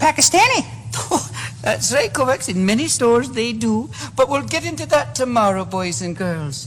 Pakistani. Oh, that's right, correct. In many stores they do, but we'll get into that tomorrow, boys and girls.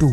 2।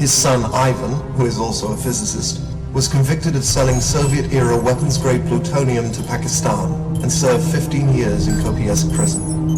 His son Ivan, who is also a physicist, was convicted of selling Soviet-era weapons-grade plutonium to Pakistan and served 15 years in Kopisk prison.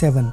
7,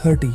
30।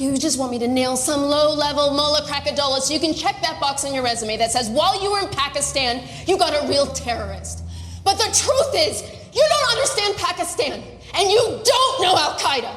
You just want me to nail some low-level mullah crackadollah so you can check that box on your resume that says while you were in Pakistan, you got a real terrorist. But the truth is, you don't understand Pakistan and you don't know Al-Qaeda.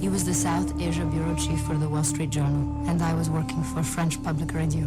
He was the South Asia bureau chief for the Wall Street Journal and I was working for French public radio.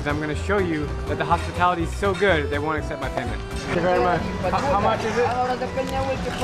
I'm going to show you that the hospitality is so good they won't accept my payment. Thank you very much. How much is it?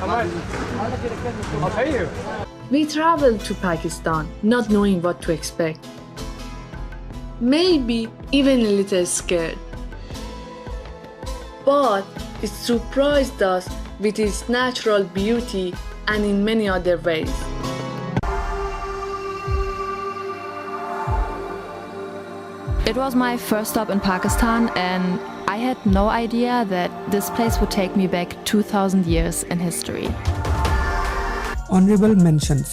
How much? I'll pay you. We traveled to Pakistan not knowing what to expect. Maybe even a little scared. But it surprised us with its natural beauty and in many other ways. It was my first stop in Pakistan and I had no idea that this place would take me back 2000 years in history. Honorable mentions.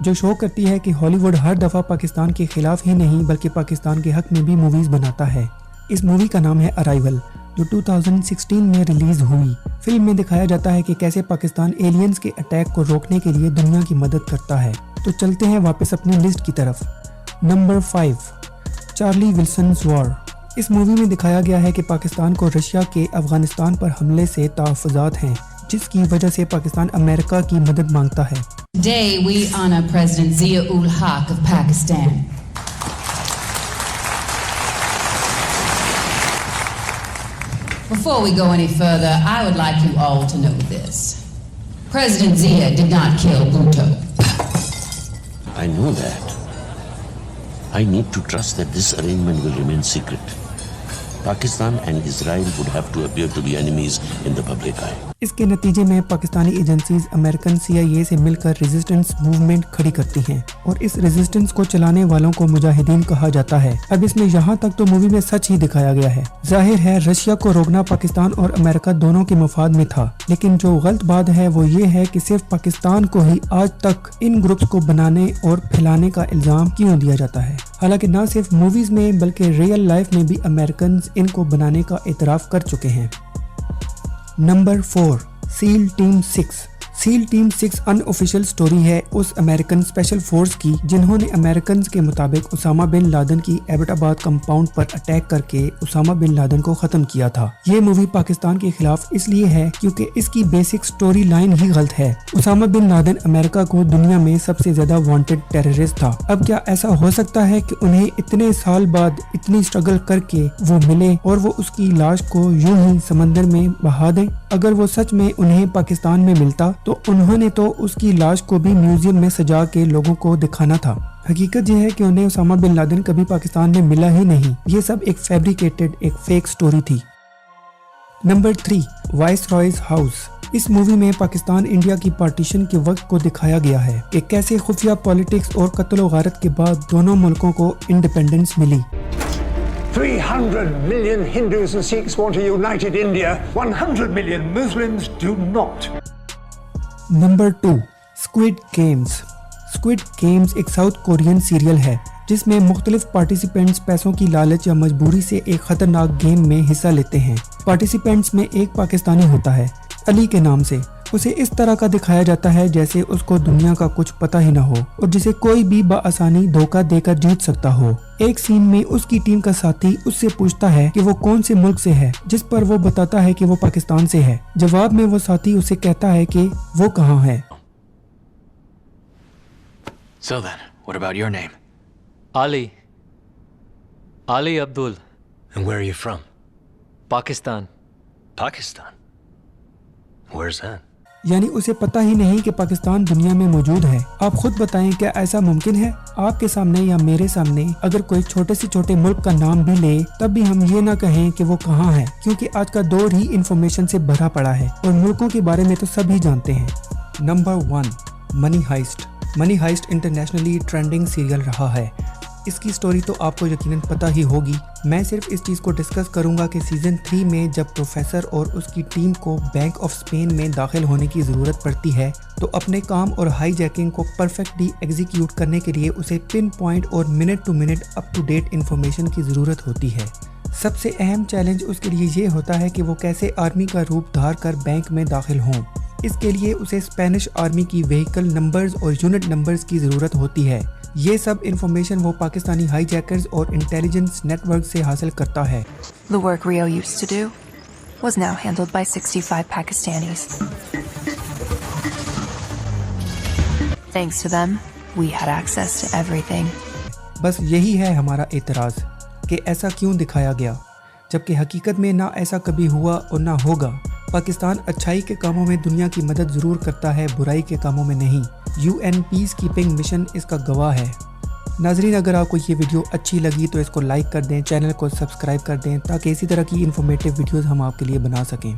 جو شو کرتی ہے کہ ہالی would ہر دفعہ پاکستان کے خلاف ہی نہیں بلکہ پاکستان کے حق میں بھی موویز بناتا ہے۔ اس مووی کا نام ہے ارائیول، جو 2016 میں ریلیز ہوئی۔ فلم میں دکھایا جاتا ہے کہ کیسے پاکستان ایلینز کے اٹیک کو روکنے کے لیے دنیا کی مدد کرتا ہے۔ تو چلتے ہیں واپس اپنی لسٹ کی طرف۔ نمبر 5، چارلی ولسنز وار۔ اس مووی میں دکھایا گیا ہے کہ پاکستان کو رشیا کے افغانستان پر حملے سے تحفظات ہیں، جس کی وجہ سے پاکستان امریکہ کی مدد مانگتا ہے۔ Today we honor President Zia-ul-Haq of Pakistan. Before we go any further, I would like you all to know this. President Zia did not kill Bhutto. I know that. I need to trust that this arrangement will remain secret. Pakistan and Israel would have to appear to be enemies in the public eye. اس کے نتیجے میں Pakistani agencies American CIA سے مل کر resistance movement کھڑی کرتی ہیں اور اس ریزسٹنس کو چلانے والوں کو مجاہدین کہا جاتا ہے۔ اب اس میں یہاں تک تو مووی میں سچ ہی دکھایا گیا ہے۔ ظاہر ہے رشیا کو روکنا پاکستان اور امریکہ دونوں کے مفاد میں تھا، لیکن جو غلط بات ہے وہ یہ ہے کہ صرف پاکستان کو ہی آج تک ان گروپس کو بنانے اور پھیلانے کا الزام کیوں دیا جاتا ہے، حالانکہ نہ صرف موویز میں بلکہ ریئل لائف میں بھی امریکنز ان کو بنانے کا اعتراف کر چکے ہیں۔ Number 4، seal team 6۔ Seal team 6 unofficial story ہے اس امریکن اسپیشل فورس کی جنہوں نے امریکنز کے مطابق اسامہ بن لادن کی ایبٹ آباد کمپاؤنڈ پر اٹیک کر کے اسامہ بن لادن کو ختم کیا تھا۔ یہ مووی پاکستان کے خلاف اس لیے ہے کیونکہ اس کی بیسک سٹوری لائن ہی غلط ہے۔ اسامہ بن لادن امریکہ کو دنیا میں سب سے زیادہ وانٹڈ ٹیررسٹ تھا۔ اب کیا ایسا ہو سکتا ہے کہ انہیں اتنے سال بعد اتنی سٹرگل کر کے وہ ملے اور وہ اس کی لاش کو یوں ہی سمندر میں بہا دیں؟ اگر وہ سچ میں انہیں پاکستان میں ملتا تو انہوں نے تو اس کی لاش کو بھی میوزیم میں سجا کے لوگوں کو دکھانا تھا۔ حقیقت یہ ہے کہ انہیں اسامہ بن لادن کبھی پاکستان میں ملا ہی نہیں، یہ سب ایک فیبریکیٹڈ ایک فیک سٹوری تھی۔ Number 3، vice rise house. اس مووی میں پاکستان انڈیا کی پارٹیشن کے وقت کو دکھایا گیا ہے کہ کیسے خفیہ پالیٹکس اور قتل و غارت کے بعد دونوں ملکوں کو انڈیپینڈنس ملی۔ 300 million Hindus and Sikhs want a united India. 100 million Muslims do not. Number 2، squid games. Squid games ایک ساؤتھ کورین سیریل ہے جس میں مختلف پارٹیسپینٹس پیسوں کی لالچ یا مجبوری سے ایک خطرناک گیم میں حصہ لیتے ہیں۔ پارٹیسپینٹس میں ایک پاکستانی ہوتا ہے علی کے نام سے۔ اسے اس طرح کا دکھایا جاتا ہے جیسے اس کو دنیا کا کچھ پتہ ہی نہ ہو اور جسے کوئی بھی بآسانی دھوکہ دے کر جیت سکتا ہو۔ ایک سین میں اس کی ٹیم کا ساتھی اس سے پوچھتا ہے کہ وہ کون سے ملک سے ہے، جس پر وہ بتاتا ہے کہ وہ پاکستان سے ہے۔ جواب میں وہ ساتھی اسے کہتا ہے کہ وہ کہاں ہے۔ So then, what about your name? Ali Abdul. And where are you from? Pakistan. Pakistan? Where's that? یعنی اسے پتہ ہی نہیں کہ پاکستان دنیا میں موجود ہے۔ آپ خود بتائیں کیا ایسا ممکن ہے؟ آپ کے سامنے یا میرے سامنے اگر کوئی چھوٹے سے چھوٹے ملک کا نام بھی لے تب بھی ہم یہ نہ کہیں کہ وہ کہاں ہے، کیونکہ آج کا دور ہی انفارمیشن سے بھرا پڑا ہے اور ملکوں کے بارے میں تو سب ہی جانتے ہیں۔ نمبر 1، منی ہائسٹ۔ منی ہائسٹ انٹرنیشنلی ٹرینڈنگ سیریل رہا ہے۔ اس کی سٹوری تو آپ کو یقیناً پتہ ہی ہوگی۔ میں صرف اس چیز کو ڈسکس کروں گا کہ سیزن 3 میں جب پروفیسر اور اس کی ٹیم کو بینک آف اسپین میں داخل ہونے کی ضرورت پڑتی ہے تو اپنے کام اور ہائی جیکنگ کو پرفیکٹلی ایگزیکیوٹ کرنے کے لیے اسے پن پوائنٹ اور minute to minute up to date information کی ضرورت ہوتی ہے۔ سب سے اہم چیلنج اس کے لیے یہ ہوتا ہے کہ وہ کیسے آرمی کا روپ دھار کر بینک میں داخل ہوں۔ اس کے لیے اسے اسپینش آرمی کی وہیکل نمبرز اور یونٹ نمبرز کی ضرورت ہوتی ہے۔ یہ سب انفارمیشن وہ پاکستانی ہائی جیکرز اور انٹیلیجنس نیٹ ورک سے حاصل کرتا ہے۔ The work Rio used to do was now handled by 65 Pakistanis. Thanks to them, we had access to everything. بس یہی ہے ہمارا اعتراض کہ ایسا کیوں دکھایا گیا، جبکہ حقیقت میں نہ ایسا کبھی ہوا اور نہ ہوگا۔ پاکستان اچھائی کے کاموں میں دنیا کی مدد ضرور کرتا ہے، برائی کے کاموں میں نہیں۔ UN پیس کیپنگ مشن اس کا گواہ ہے۔ ناظرین، اگر آپ کو یہ ویڈیو اچھی لگی تو اس کو لائک کر دیں، چینل کو سبسکرائب کر دیں تاکہ اسی طرح کی انفارمیٹیو ویڈیوز ہم آپ کے لیے بنا سکیں۔